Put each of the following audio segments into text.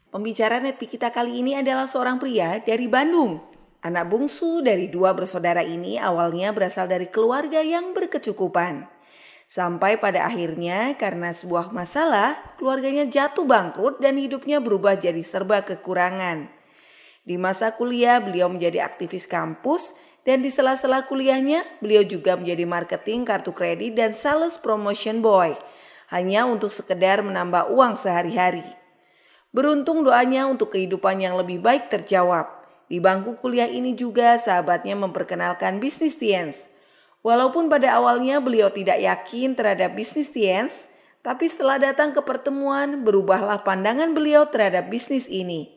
Pembicara Netpi kita kali ini adalah seorang pria dari Bandung. Anak bungsu dari dua bersaudara ini awalnya berasal dari keluarga yang berkecukupan. Sampai pada akhirnya karena sebuah masalah, keluarganya jatuh bangkrut dan hidupnya berubah jadi serba kekurangan. Di masa kuliah beliau menjadi aktivis kampus dan di sela-sela kuliahnya beliau juga menjadi marketing kartu kredit dan sales promotion boy. Hanya untuk sekedar menambah uang sehari-hari. Beruntung doanya untuk kehidupan yang lebih baik terjawab. Di bangku kuliah ini juga sahabatnya memperkenalkan bisnis Tiens. Walaupun pada awalnya beliau tidak yakin terhadap bisnis Tiens, tapi setelah datang ke pertemuan berubahlah pandangan beliau terhadap bisnis ini.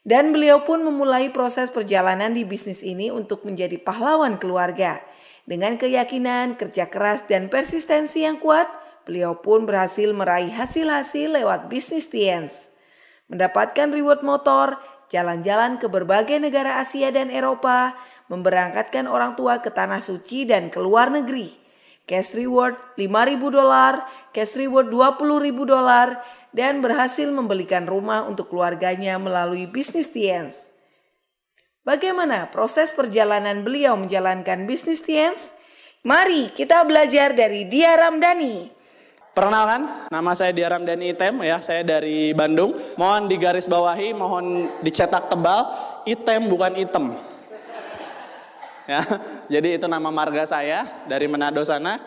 Dan beliau pun memulai proses perjalanan di bisnis ini untuk menjadi pahlawan keluarga. Dengan keyakinan, kerja keras, dan persistensi yang kuat, beliau pun berhasil meraih hasil-hasil lewat bisnis Tiens. Mendapatkan reward motor, jalan-jalan ke berbagai negara Asia dan Eropa, memberangkatkan orang tua ke tanah suci dan ke luar negeri. Cash reward $5.000, cash reward $20.000, dan berhasil membelikan rumah untuk keluarganya melalui bisnis Tiens. Bagaimana proses perjalanan beliau menjalankan bisnis Tiens? Mari kita belajar dari Dia Ramdhani. Perkenalkan, nama saya Dia Ramdhani Item ya, saya dari Bandung. Mohon digarisbawahi, mohon dicetak tebal, Item bukan item. Ya, jadi itu nama marga saya dari Manado sana.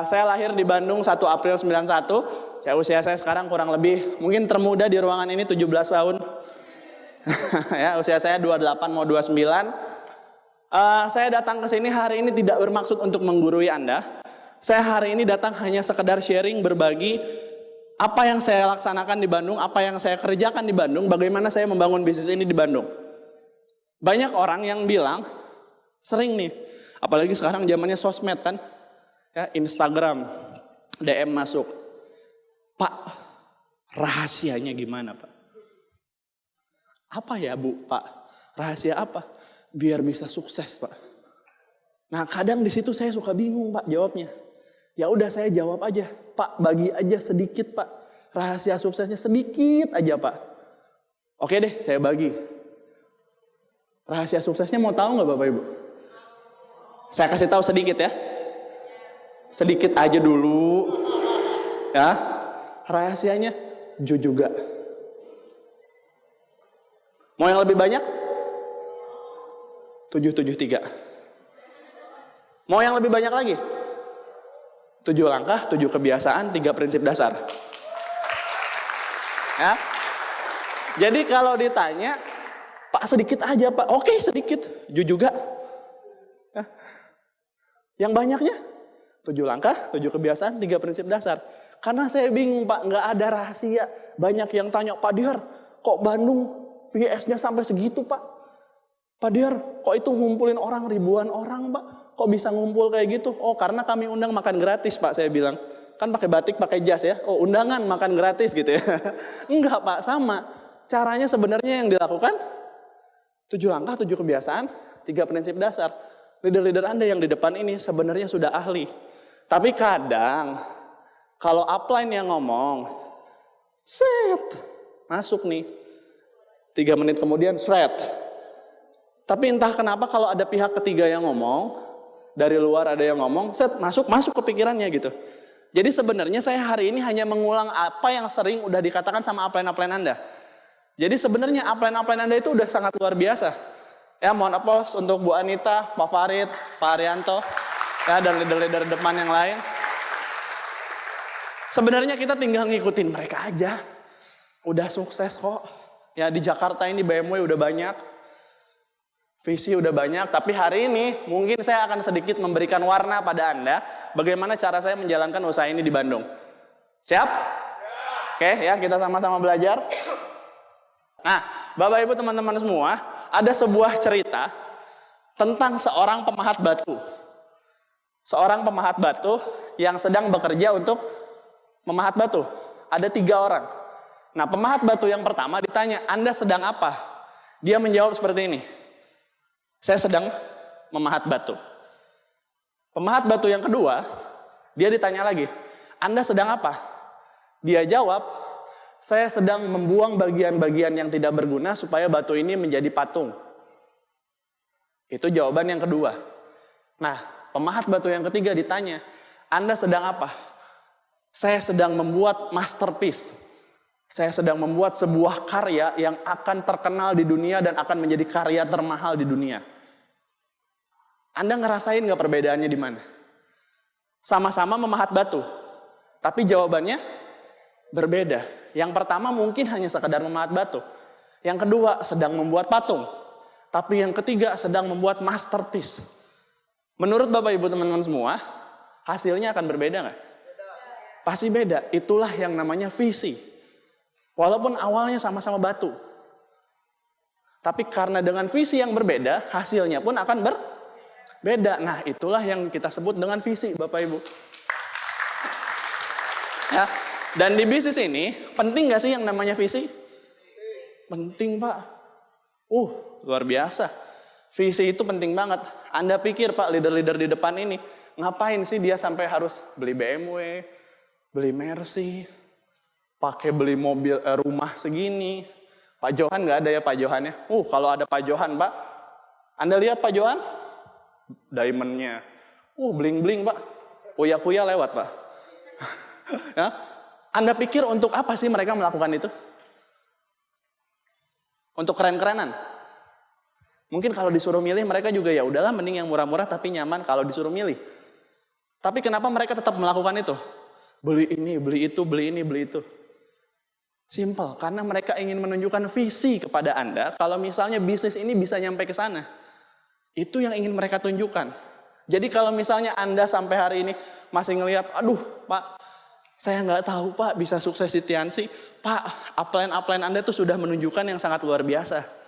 Saya lahir di Bandung 1 April 91. Ya usia saya sekarang kurang lebih mungkin termuda di ruangan ini 17 tahun. Ya, usia saya 28 mau 29. Saya datang ke sini hari ini tidak bermaksud untuk menggurui Anda. Saya hari ini datang hanya sekedar sharing, berbagi apa yang saya laksanakan di Bandung, apa yang saya kerjakan di Bandung, bagaimana saya membangun bisnis ini di Bandung. Banyak orang yang bilang, sering nih, apalagi sekarang zamannya sosmed kan, ya Instagram, DM masuk, Pak, rahasianya gimana Pak? Apa ya Bu, Pak? Rahasia apa? Biar bisa sukses Pak. Nah kadang di situ saya suka bingung Pak jawabnya. Ya udah saya jawab aja, Pak bagi aja sedikit Pak, rahasia suksesnya sedikit aja Pak. Oke deh saya bagi. Rahasia suksesnya mau tahu nggak Bapak Ibu? Saya kasih tahu sedikit ya, sedikit aja dulu, ya. Rahasianya juga. Mau yang lebih banyak? 773. Mau yang lebih banyak lagi? 7 langkah, 7 kebiasaan, 3 prinsip dasar. Ya. Jadi kalau ditanya, Pak sedikit aja Pak, oke sedikit, juga. Ya. Yang banyaknya, 7 langkah, 7 kebiasaan, 3 prinsip dasar. Karena saya bingung Pak, nggak ada rahasia. Banyak yang tanya, Pak Dihar, kok Bandung VS-nya sampai segitu Pak? Pak Dihar, kok itu ngumpulin orang ribuan orang Pak? Kok bisa ngumpul kayak gitu? Oh karena kami undang makan gratis Pak, saya bilang. Kan pakai batik, pakai jas ya. Oh undangan makan gratis gitu ya. Enggak Pak, sama. Caranya sebenarnya yang dilakukan 7 langkah, 7 kebiasaan, 3 prinsip dasar. Leader-leader Anda yang di depan ini sebenarnya sudah ahli. Tapi kadang kalau upline yang ngomong, set, masuk nih. 3 menit kemudian, shred. Tapi entah kenapa kalau ada pihak ketiga yang ngomong, dari luar ada yang ngomong, set, masuk ke pikirannya gitu. Jadi sebenarnya saya hari ini hanya mengulang apa yang sering udah dikatakan sama upline-upline Anda. Jadi sebenarnya upline-upline Anda itu udah sangat luar biasa. Ya mohon applause untuk Bu Anita, Pak Farid, Pak Arianto, ya, dan leader-leader depan yang lain. Sebenarnya kita tinggal ngikutin mereka aja. Udah sukses kok. Ya di Jakarta ini BMW udah banyak. Visi udah banyak. Tapi hari ini mungkin saya akan sedikit memberikan warna pada Anda. Bagaimana cara saya menjalankan usaha ini di Bandung. Siap? Oke ya, kita sama-sama belajar. Nah, Bapak Ibu teman-teman semua, ada sebuah cerita tentang seorang pemahat batu. Seorang pemahat batu yang sedang bekerja untuk memahat batu. Ada 3 orang. Nah, pemahat batu yang pertama ditanya, Anda sedang apa? Dia menjawab seperti ini. Saya sedang memahat batu. Pemahat batu yang kedua, dia ditanya lagi, Anda sedang apa? Dia jawab, saya sedang membuang bagian-bagian yang tidak berguna supaya batu ini menjadi patung. Itu jawaban yang kedua. Nah, pemahat batu yang ketiga ditanya, Anda sedang apa? Saya sedang membuat masterpiece. Saya sedang membuat sebuah karya yang akan terkenal di dunia dan akan menjadi karya termahal di dunia. Anda ngerasain nggak perbedaannya di mana? Sama-sama memahat batu, tapi jawabannya berbeda. Yang pertama mungkin hanya sekadar memahat batu. Yang kedua sedang membuat patung. Tapi yang ketiga sedang membuat masterpiece. Menurut Bapak Ibu teman-teman semua, hasilnya akan berbeda nggak? Pasti beda. Itulah yang namanya visi. Walaupun awalnya sama-sama batu. Tapi karena dengan visi yang berbeda, hasilnya pun akan berbeda. Nah, itulah yang kita sebut dengan visi, Bapak Ibu. Ya. Dan di bisnis ini, penting nggak sih yang namanya visi? Penting, Pak. Luar biasa. Visi itu penting banget. Anda pikir, Pak, leader-leader di depan ini, ngapain sih dia sampai harus beli BMW, beli Mercy, pakai beli mobil rumah segini? Pak Johan nggak ada ya Pak Johannya? Kalau ada Pak Johan, Pak. Anda lihat Pak Johan? Diamondnya. Bling-bling, Pak. Kuya-kuya lewat, Pak. Ya? Anda pikir untuk apa sih mereka melakukan itu? Untuk keren-kerenan? Mungkin kalau disuruh milih mereka juga ya udahlah mending yang murah-murah tapi nyaman kalau disuruh milih. Tapi kenapa mereka tetap melakukan itu? Beli ini, beli itu, beli ini, beli itu. Simple, karena mereka ingin menunjukkan visi kepada Anda kalau misalnya bisnis ini bisa nyampe ke sana. Itu yang ingin mereka tunjukkan. Jadi kalau misalnya Anda sampai hari ini masih ngelihat, aduh Pak, saya nggak tahu Pak bisa sukses di Tiansi. Pak, upline Anda tuh sudah menunjukkan yang sangat luar biasa.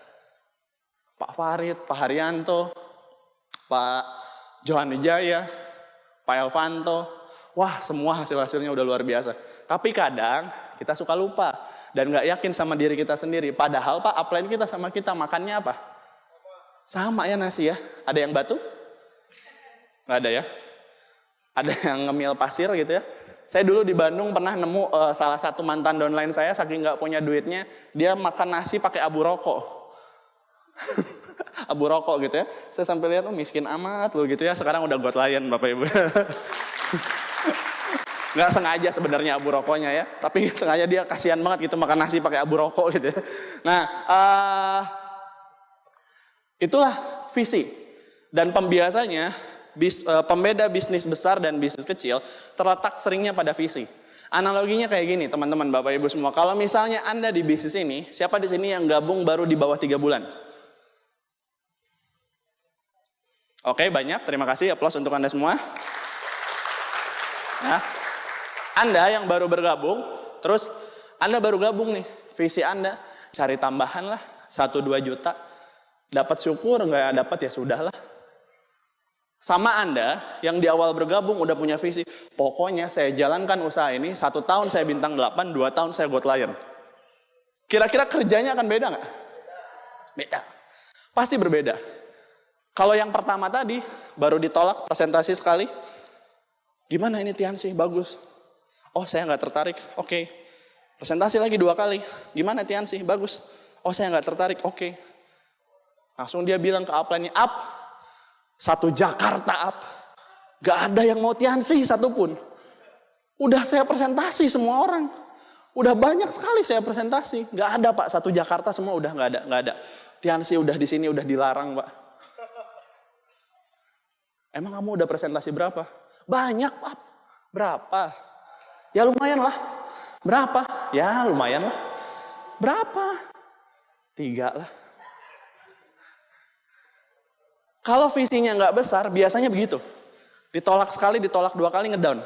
Pak Farid, Pak Haryanto, Pak Johan Wijaya, Pak Elvanto. Wah, semua hasil-hasilnya udah luar biasa. Tapi kadang kita suka lupa dan nggak yakin sama diri kita sendiri. Padahal Pak, upline kita sama kita makannya apa? Sama ya nasi ya. Ada yang batu? Nggak ada ya? Ada yang ngemil pasir gitu ya? Saya dulu di Bandung pernah nemu salah satu mantan downline saya saking nggak punya duitnya, dia makan nasi pakai abu rokok. Abu rokok gitu ya. Saya sampai lihat, miskin amat loh gitu ya. Sekarang udah got lion Bapak Ibu. Nggak sengaja sebenarnya abu rokoknya ya. Tapi sengaja dia kasihan banget gitu makan nasi pakai abu rokok gitu ya. Nah, itulah visi. Dan pembiasanya, pembeda bisnis besar dan bisnis kecil terletak seringnya pada visi. Analoginya kayak gini teman-teman Bapak Ibu semua. Kalau misalnya Anda di bisnis ini, siapa di sini yang gabung baru di bawah 3 bulan? Oke, banyak. Terima kasih. Aplaus untuk Anda semua. Nah, Anda yang baru bergabung, terus Anda baru gabung nih. Visi Anda, cari tambahan lah, 1-2 juta. Dapat syukur, nggak dapat ya sudahlah. Sama Anda yang di awal bergabung udah punya visi. Pokoknya saya jalankan usaha ini, 1 tahun saya bintang 8, 2 tahun saya got lion. Kira-kira kerjanya akan beda nggak? Beda. Pasti berbeda. Kalau yang pertama tadi, baru ditolak presentasi sekali. Gimana ini Tiansi? Bagus. Oh saya nggak tertarik. Oke. Presentasi lagi 2 kali. Gimana Tiansi? Bagus. Oh saya nggak tertarik. Oke. Langsung dia bilang ke upline-nya, up. 1 Jakarta up. Gak ada yang mau Tiansi satupun. Udah saya presentasi semua orang. Udah banyak sekali saya presentasi. Gak ada Pak, 1 Jakarta semua udah gak ada. Tiansi udah di sini udah dilarang Pak. Emang kamu udah presentasi berapa? Banyak Pak. Berapa? Ya lumayan lah. Berapa? Ya lumayan lah. Berapa? 3 lah. Kalau visinya nggak besar, biasanya begitu. Ditolak sekali, ditolak 2 kali, ngedown.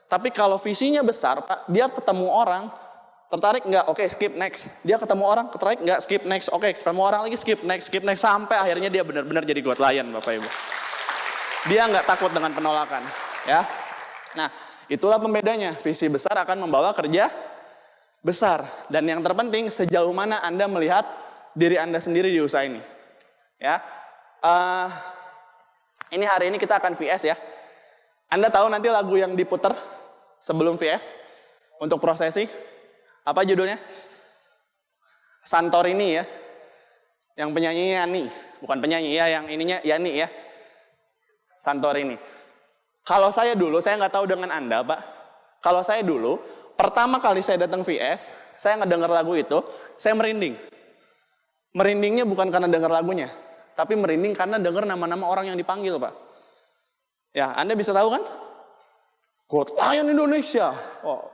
Tapi kalau visinya besar, Pak, dia ketemu orang, tertarik nggak? Oke, skip next. Dia ketemu orang, tertarik nggak? Skip next. Oke, ketemu orang lagi, skip next. Sampai akhirnya dia benar-benar jadi got lion, Bapak Ibu. Dia nggak takut dengan penolakan. Ya. Nah, itulah pembedanya. Visi besar akan membawa kerja besar. Dan yang terpenting, sejauh mana Anda melihat diri Anda sendiri di usaha ini. Ya. Ini hari ini kita akan VS ya. Anda tahu nanti lagu yang diputar sebelum VS untuk prosesi? Apa judulnya? Santorini ya. Yang penyanyinya Yani. Bukan penyanyi ya, yang ininya Yani ya. Santorini. Kalau saya dulu, saya nggak tahu dengan Anda Pak. Kalau saya dulu, pertama kali saya datang VS, saya ngedenger lagu itu, saya merinding. Merindingnya bukan karena dengar lagunya, tapi merinding karena dengar nama-nama orang yang dipanggil Pak. Ya, Anda bisa tahu kan? Gold Lion Indonesia,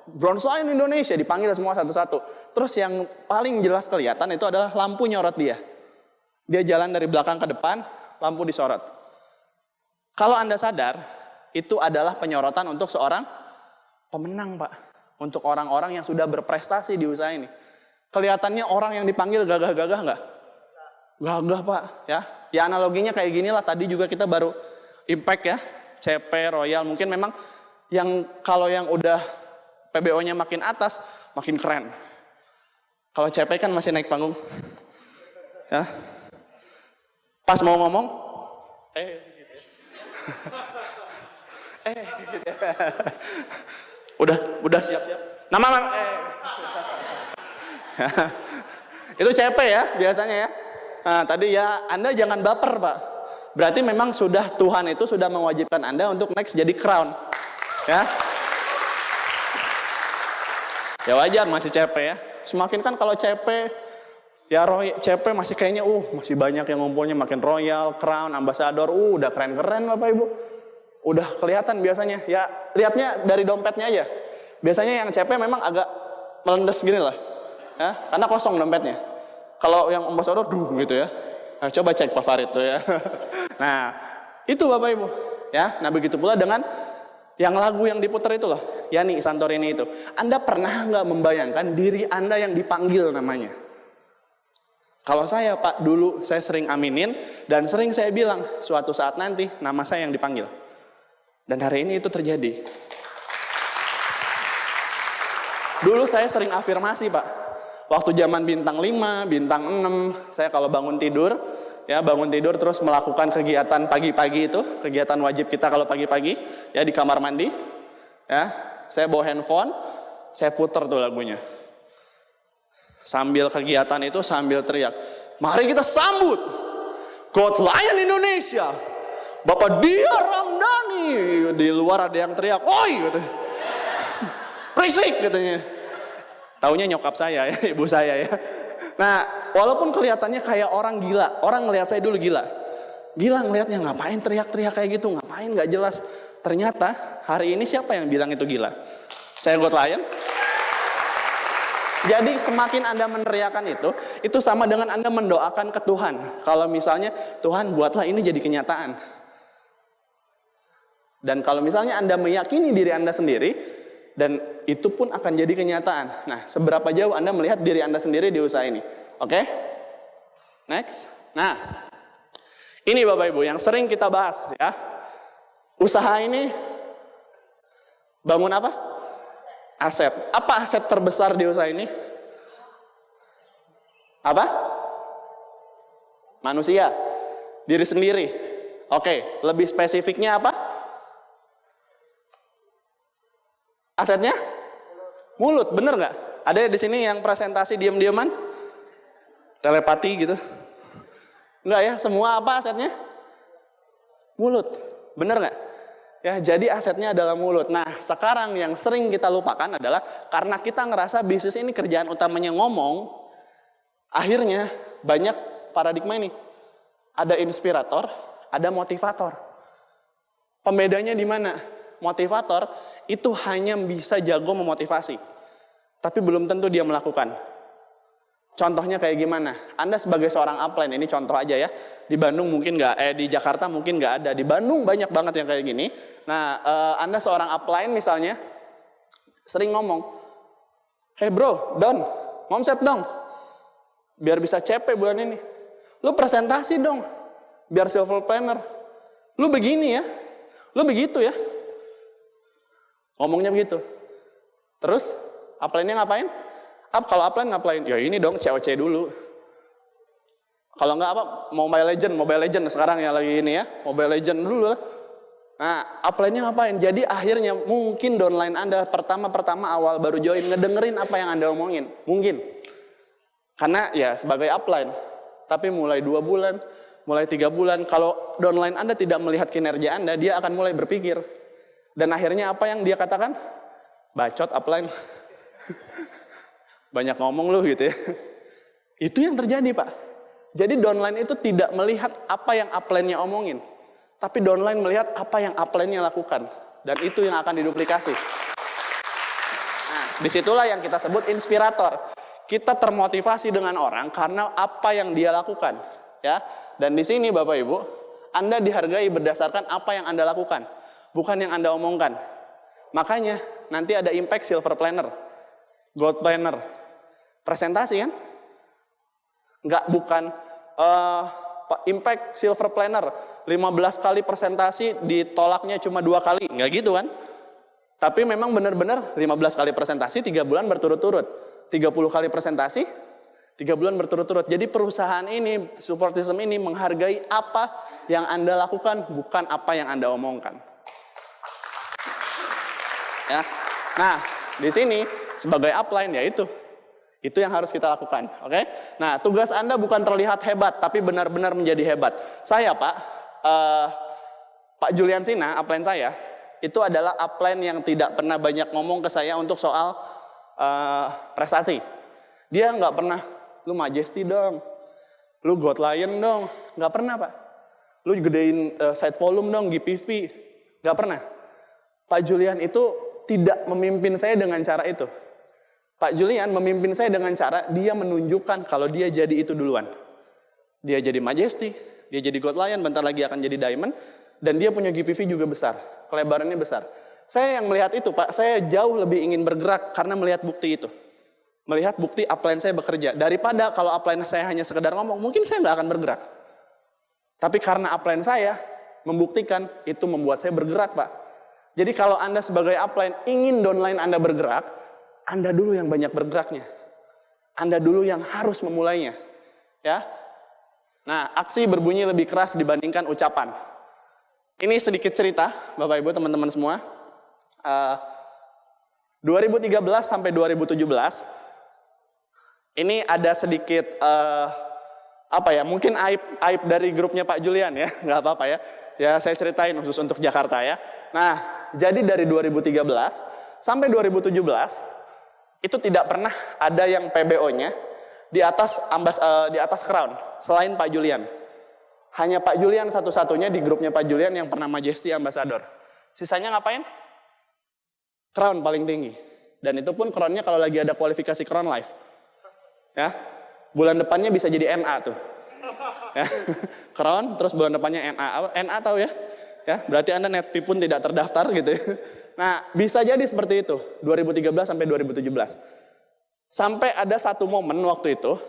Bronze Lion Indonesia, dipanggil semua satu-satu. Terus yang paling jelas kelihatan itu adalah lampu nyorot dia. Dia jalan dari belakang ke depan, lampu disorot. Kalau Anda sadar, itu adalah penyorotan untuk seorang pemenang Pak. Untuk orang-orang yang sudah berprestasi di usaha ini. Kelihatannya orang yang dipanggil gagah-gagah nggak? Gagah Pak. Ya analoginya kayak gini lah. Tadi juga kita baru Impact ya, CP, Royal. Mungkin memang kalau yang udah PBO-nya makin atas, makin keren. Kalau CP kan masih naik panggung. Ya. Pas mau ngomong, gitu ya. Gitu ya. Udah siap-siap. Nama itu CP ya biasanya ya. Nah, tadi ya Anda jangan baper Pak. Berarti memang Tuhan itu sudah mewajibkan Anda untuk next jadi crown. Ya. Ya wajar masih CP ya. Semakin kan kalau CP ya CP masih kayaknya masih banyak yang ngumpulnya, makin royal, crown, ambassador, udah keren-keren Bapak Ibu. Udah kelihatan biasanya. Ya lihatnya dari dompetnya aja. Biasanya yang CP memang agak melendes gini lah. Ya, karena kosong dompetnya. Kalau yang ambassador gitu ya. Nah, coba cek Pak Farid tuh ya. Nah, itu Bapak Ibu, ya. Nah, begitu pula dengan yang lagu yang diputar itu loh, Yani Santorini itu. Anda pernah nggak membayangkan diri Anda yang dipanggil namanya? Kalau saya Pak, dulu saya sering aminin dan sering saya bilang suatu saat nanti nama saya yang dipanggil. Dan hari ini itu terjadi. Dulu saya sering afirmasi Pak. Waktu zaman bintang 5, bintang 6, saya kalau bangun tidur terus melakukan kegiatan pagi-pagi itu, kegiatan wajib kita kalau pagi-pagi, ya di kamar mandi, ya, saya bawa handphone, saya puter tuh lagunya. Sambil kegiatan itu sambil teriak, mari kita sambut Gold Lion Indonesia, Bapak Dia Ramdhani. Di luar ada yang teriak, oi, gitu. Berisik katanya. Taunya nyokap saya ya, ibu saya ya. Nah, walaupun kelihatannya kayak orang gila, orang ngelihat saya dulu gila. Gila ngelihatnya, ngapain teriak-teriak kayak gitu, ngapain nggak jelas. Ternyata hari ini siapa yang bilang itu gila? Saya Gold Lion. Jadi semakin Anda meneriakan itu sama dengan Anda mendoakan ke Tuhan. Kalau misalnya, Tuhan buatlah ini jadi kenyataan. Dan kalau misalnya Anda meyakini diri Anda sendiri, dan itu pun akan jadi kenyataan. Nah, seberapa jauh Anda melihat diri Anda sendiri di usaha ini? Oke? Next. Nah, ini Bapak Ibu yang sering kita bahas ya. Usaha ini bangun apa? Aset. Apa aset terbesar di usaha ini? Apa? Manusia. Diri sendiri. Oke, lebih spesifiknya apa? Asetnya? Mulut, bener nggak? Ada di sini yang presentasi diam-diaman? Telepati gitu? Enggak ya, semua apa asetnya? Mulut, bener nggak? Ya, jadi asetnya adalah mulut. Nah, sekarang yang sering kita lupakan adalah karena kita ngerasa bisnis ini kerjaan utamanya ngomong, akhirnya banyak paradigma ini. Ada inspirator, ada motivator. Pembedanya di mana? Motivator itu hanya bisa jago memotivasi, tapi belum tentu dia melakukan. Contohnya kayak gimana? Anda sebagai seorang upline, ini contoh aja ya. Di Bandung mungkin nggak, di Jakarta mungkin nggak ada. Di Bandung banyak banget yang kayak gini. Nah, Anda seorang upline misalnya, sering ngomong, hey bro, Don, ngomset dong, biar bisa CP bulan ini. Lu presentasi dong, biar silver planner. Lu begini ya, lu begitu ya. Ngomongnya begitu. Terus, upline-nya ngapain? Kalau upline ngapain? Ya ini dong, COC dulu. Kalau nggak apa, Mobile Legend sekarang ya lagi ini ya. Mobile Legend dulu lah. Nah, upline-nya ngapain? Jadi akhirnya mungkin downline Anda pertama awal baru join ngedengerin apa yang Anda omongin. Mungkin. Karena ya sebagai upline. Tapi mulai 2 bulan, mulai 3 bulan, kalau downline Anda tidak melihat kinerja Anda, dia akan mulai berpikir. Dan akhirnya apa yang dia katakan? Bacot upline. Banyak ngomong lu gitu ya. Itu yang terjadi, Pak. Jadi downline itu tidak melihat apa yang upline-nya omongin. Tapi downline melihat apa yang upline-nya lakukan. Dan itu yang akan diduplikasi. Nah, disitulah yang kita sebut inspirator. Kita termotivasi dengan orang karena apa yang dia lakukan. Ya. Dan di sini Bapak Ibu, Anda dihargai berdasarkan apa yang Anda lakukan. Bukan yang Anda omongkan. Makanya nanti ada impact silver planner. Gold planner. Presentasi kan? Bukan impact silver planner. 15 kali presentasi ditolaknya cuma 2 kali. Nggak gitu kan? Tapi memang benar-benar 15 kali presentasi 3 bulan berturut-turut. 30 kali presentasi 3 bulan berturut-turut. Jadi perusahaan ini, support system ini menghargai apa yang Anda lakukan, bukan apa yang Anda omongkan. Ya. Nah, di sini sebagai upline ya itu yang harus kita lakukan. Oke? Nah, tugas Anda bukan terlihat hebat, tapi benar-benar menjadi hebat. Saya, Pak Julian Sina, upline saya, itu adalah upline yang tidak pernah banyak ngomong ke saya untuk soal prestasi. Dia nggak pernah, lu majesty dong, lu God Lion dong, nggak pernah Pak. Lu gedein site volume dong, GPV, nggak pernah. Pak Julian itu tidak memimpin saya dengan cara itu. Pak Julian memimpin saya dengan cara dia menunjukkan kalau dia jadi itu duluan. Dia jadi majesty, dia jadi God Lion, bentar lagi akan jadi diamond, dan dia punya GPV juga besar, kelebarannya besar. Saya yang melihat itu Pak, saya jauh lebih ingin bergerak karena melihat bukti itu. Melihat bukti upline saya bekerja. Daripada kalau upline saya hanya sekedar ngomong, mungkin saya nggak akan bergerak. Tapi karena upline saya membuktikan, itu membuat saya bergerak Pak. Jadi kalau Anda sebagai upline ingin downline Anda bergerak, Anda dulu yang banyak bergeraknya. Anda dulu yang harus memulainya. Ya. Nah, aksi berbunyi lebih keras dibandingkan ucapan. Ini sedikit cerita, Bapak Ibu, teman-teman semua. 2013 sampai 2017, ini ada sedikit mungkin aib dari grupnya Pak Julian ya, nggak apa-apa ya. Ya saya ceritain khusus untuk Jakarta ya. Nah, jadi dari 2013 sampai 2017 itu tidak pernah ada yang PBO-nya di atas Crown selain Pak Julian. Hanya Pak Julian satu-satunya di grupnya Pak Julian yang pernah Majesty Ambassador. Sisanya ngapain? Crown paling tinggi. Dan itu pun Crown-nya kalau lagi ada kualifikasi Crown Live. Ya. Bulan depannya bisa jadi NA tuh. Ya. Crown terus bulan depannya NA. NA tahu ya? Ya, berarti Anda Netpi pun tidak terdaftar gitu ya. Nah, bisa jadi seperti itu 2013 sampai 2017. Sampai ada satu momen waktu itu,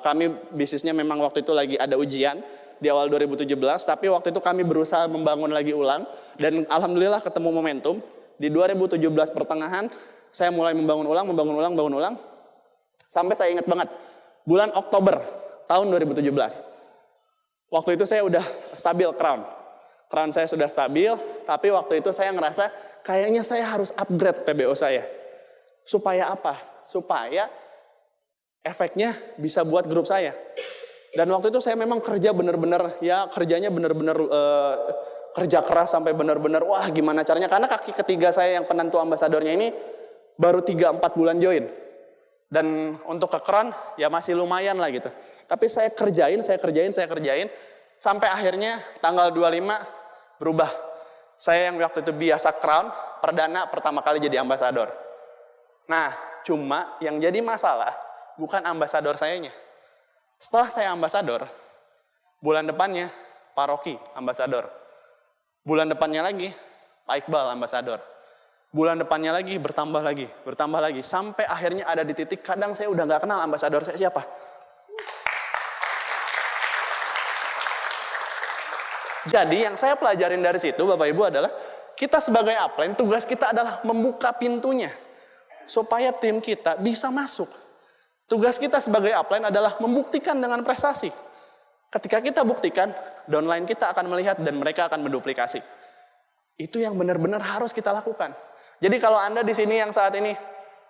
kami bisnisnya memang waktu itu lagi ada ujian di awal 2017, tapi waktu itu kami berusaha membangun lagi ulang, dan alhamdulillah ketemu momentum. Di 2017 pertengahan, saya mulai membangun ulang, sampai saya ingat banget, bulan Oktober tahun 2017. Waktu itu saya udah stabil Crown saya sudah stabil, tapi waktu itu saya ngerasa, kayaknya saya harus upgrade PBO saya. Supaya apa? Supaya efeknya bisa buat grup saya. Dan waktu itu saya memang kerja benar-benar kerjanya benar-benar kerja keras sampai benar-benar wah gimana caranya, karena kaki ketiga saya yang penentu ambasadornya ini baru 3-4 bulan join. Dan untuk ke Crown ya masih lumayan lah gitu. Tapi saya kerjain sampai akhirnya tanggal 25 berubah. Saya yang waktu itu biasa Crown, perdana pertama kali jadi ambasador. Nah, cuma yang jadi masalah bukan ambasador sayanya. Setelah saya ambasador, bulan depannya Pak Rocky ambasador. Bulan depannya lagi Pak Iqbal ambasador. Bulan depannya lagi bertambah lagi. Sampai akhirnya ada di titik kadang saya udah nggak kenal ambasador saya siapa. Jadi yang saya pelajarin dari situ Bapak Ibu adalah kita sebagai upline tugas kita adalah membuka pintunya supaya tim kita bisa masuk. Tugas kita sebagai upline adalah membuktikan dengan prestasi. Ketika kita buktikan, downline kita akan melihat dan mereka akan menduplikasi. Itu yang benar-benar harus kita lakukan. Jadi kalau Anda di sini yang saat ini,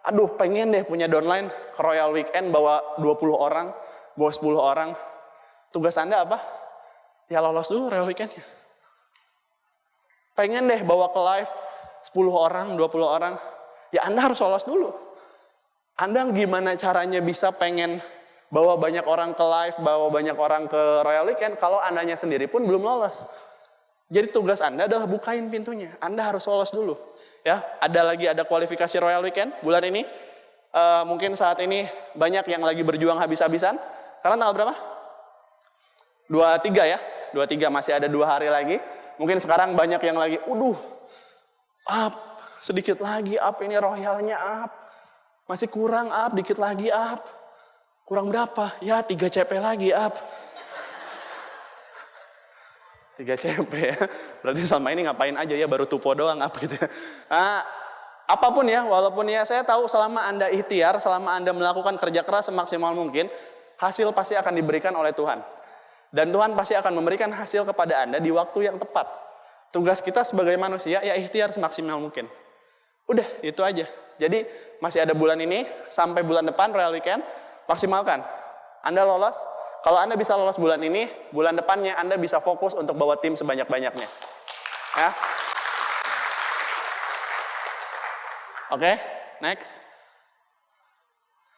aduh pengen deh punya downline ke Royal Weekend bawa 20 orang, bawa 10 orang. Tugas Anda apa? Ya lolos dulu Royal Weekend-nya. Pengen deh bawa ke live 10 orang, 20 orang. Ya Anda harus lolos dulu. Anda gimana caranya bisa pengen bawa banyak orang ke live, bawa banyak orang ke Royal Weekend kalau Andanya sendiri pun belum lolos. Jadi tugas Anda adalah bukain pintunya. Anda harus lolos dulu. Ya, ada kualifikasi Royal Weekend bulan ini. Mungkin saat ini banyak yang lagi berjuang habis-habisan. Sekarang tanggal berapa? 23 ya. 23 masih ada 2 hari lagi. Mungkin sekarang banyak yang lagi, up, sedikit lagi up, ini royalnya up. Masih kurang up, dikit lagi up. Kurang berapa? Ya 3 CP lagi up. 3 CP ya. Berarti selama ini ngapain aja ya, baru tupo doang up gitu. Nah, apapun ya, walaupun ya saya tahu selama Anda ikhtiar, selama Anda melakukan kerja keras semaksimal mungkin, hasil pasti akan diberikan oleh Tuhan. Dan Tuhan pasti akan memberikan hasil kepada Anda di waktu yang tepat. Tugas kita sebagai manusia ya ikhtiar semaksimal mungkin. Udah, itu aja. Jadi masih ada bulan ini sampai bulan depan Royal Weekend, maksimalkan. Anda lolos, kalau Anda bisa lolos bulan ini, bulan depannya Anda bisa fokus untuk bawa tim sebanyak-banyaknya. Ya. Oke, next.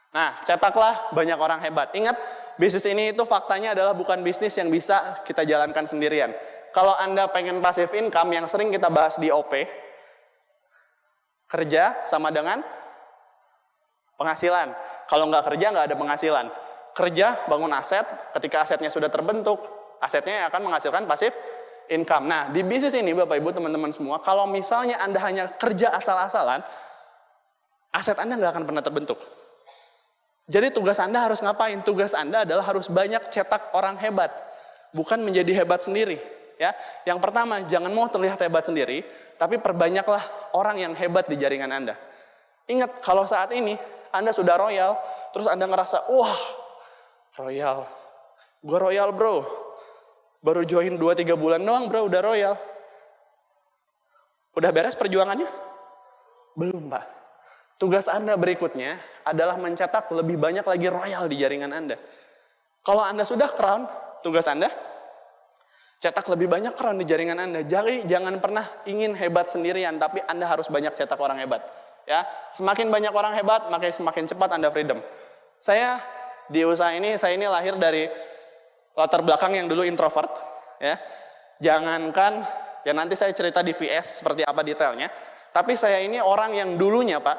Nah, cetaklah banyak orang hebat. Ingat, bisnis ini itu faktanya adalah bukan bisnis yang bisa kita jalankan sendirian. Kalau Anda pengen passive income yang sering kita bahas di OP, kerja sama dengan penghasilan. Kalau nggak kerja, nggak ada penghasilan. Kerja, bangun aset, ketika asetnya sudah terbentuk, asetnya akan menghasilkan passive income. Nah, di bisnis ini Bapak Ibu teman-teman semua, kalau misalnya Anda hanya kerja asal-asalan, aset Anda nggak akan pernah terbentuk. Jadi tugas Anda harus ngapain? Tugas Anda adalah harus banyak cetak orang hebat, bukan menjadi hebat sendiri. Ya, yang pertama, jangan mau terlihat hebat sendiri, tapi perbanyaklah orang yang hebat di jaringan Anda. Ingat, kalau saat ini Anda sudah royal, terus Anda ngerasa, wah, royal. Gue royal bro. Baru join 2-3 bulan doang bro, udah royal. Udah beres perjuangannya? Belum Pak. Tugas Anda berikutnya adalah mencetak lebih banyak lagi royal di jaringan Anda. Kalau Anda sudah crown, tugas Anda cetak lebih banyak crown di jaringan Anda. Jadi jangan pernah ingin hebat sendirian, tapi Anda harus banyak cetak orang hebat. Ya, semakin banyak orang hebat, maka semakin cepat Anda freedom. Saya di usaha ini, saya ini lahir dari latar belakang yang dulu introvert. Ya, jangankan, ya nanti saya cerita di VS seperti apa detailnya. Tapi saya ini orang yang dulunya Pak,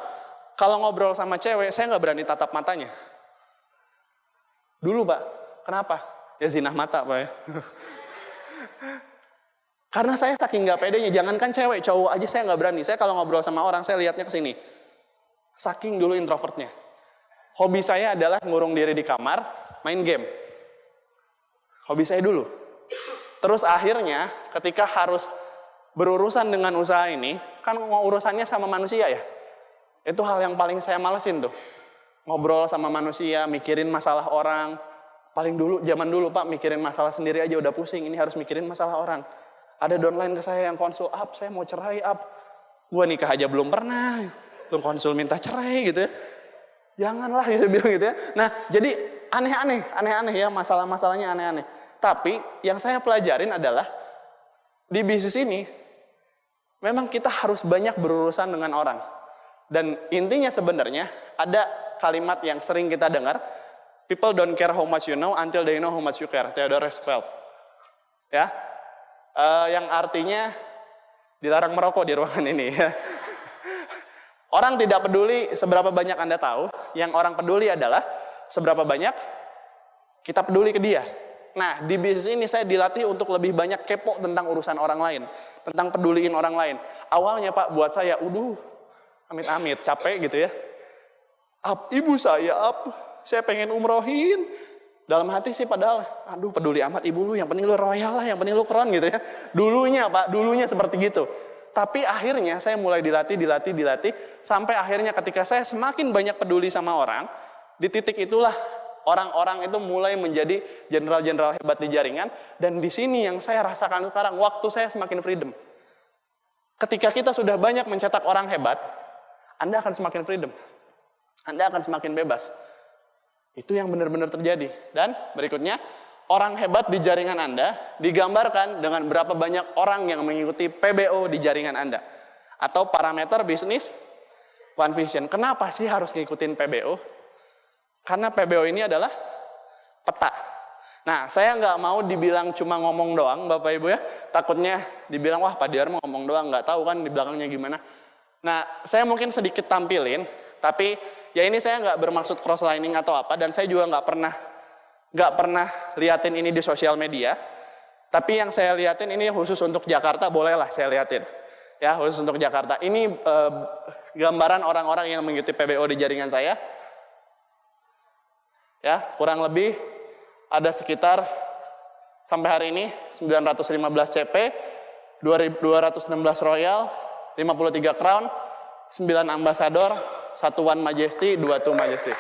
kalau ngobrol sama cewek, saya nggak berani tatap matanya. Dulu Pak, kenapa? Ya zinah mata Pak ya. Karena saya saking nggak pedenya, jangankan cewek, cowok aja saya nggak berani. Saya kalau ngobrol sama orang, saya lihatnya ke sini. Saking dulu introvertnya. Hobi saya adalah ngurung diri di kamar, main game. Hobi saya dulu. Terus akhirnya, ketika harus berurusan dengan usaha ini, kan urusannya sama manusia ya. Itu hal yang paling saya malesin tuh. Ngobrol sama manusia, mikirin masalah orang. Paling dulu, zaman dulu Pak, mikirin masalah sendiri aja udah pusing. Ini harus mikirin masalah orang. Ada downline ke saya yang konsul, saya mau cerai, Gua nikah aja belum pernah. Lu konsul minta cerai gitu ya. Janganlah gitu bilang gitu ya. Nah, jadi aneh-aneh ya, masalah-masalahnya aneh-aneh. Tapi yang saya pelajarin adalah di bisnis ini memang kita harus banyak berurusan dengan orang. Dan intinya sebenarnya ada kalimat yang sering kita dengar, people don't care how much you know until they know how much you care. Theodore Roosevelt. Ya. Yang artinya dilarang merokok di ruangan ini ya. Orang tidak peduli seberapa banyak Anda tahu, yang orang peduli adalah seberapa banyak kita peduli ke dia. Nah, di bisnis ini saya dilatih untuk lebih banyak kepo tentang urusan orang lain, tentang peduliin orang lain. Awalnya Pak, buat saya, amit-amit, capek gitu ya. Ibu saya, saya pengen umrohin. Dalam hati sih padahal, peduli amat ibu lu, yang penting lu royal lah, yang penting lu keren gitu ya. Dulunya Pak, dulunya seperti gitu. Tapi akhirnya saya mulai dilatih, sampai akhirnya ketika saya semakin banyak peduli sama orang, di titik itulah orang-orang itu mulai menjadi jenderal-jenderal hebat di jaringan, dan di sini yang saya rasakan sekarang, waktu saya semakin freedom. Ketika kita sudah banyak mencetak orang hebat, Anda akan semakin freedom. Anda akan semakin bebas. Itu yang benar-benar terjadi. Dan berikutnya, orang hebat di jaringan Anda digambarkan dengan berapa banyak orang yang mengikuti PBO di jaringan Anda. Atau parameter bisnis One Vision. Kenapa sih harus ngikutin PBO? Karena PBO ini adalah peta. Nah, saya nggak mau dibilang cuma ngomong doang, Bapak Ibu ya. Takutnya dibilang, wah Pak Diar mau ngomong doang, nggak tahu kan di belakangnya gimana. Nah, saya mungkin sedikit tampilin, tapi ya ini saya nggak bermaksud cross-lining atau apa, dan saya juga nggak pernah liatin ini di sosial media. Tapi yang saya liatin ini khusus untuk Jakarta, bolehlah saya liatin. Ya, khusus untuk Jakarta. Ini gambaran orang-orang yang mengikuti PBO di jaringan saya. Ya, kurang lebih ada sekitar sampai hari ini 915 CP, 216 Royal, 53 Crown, 9 Ambassador, 1 One Majesty, 2 Two Majesty.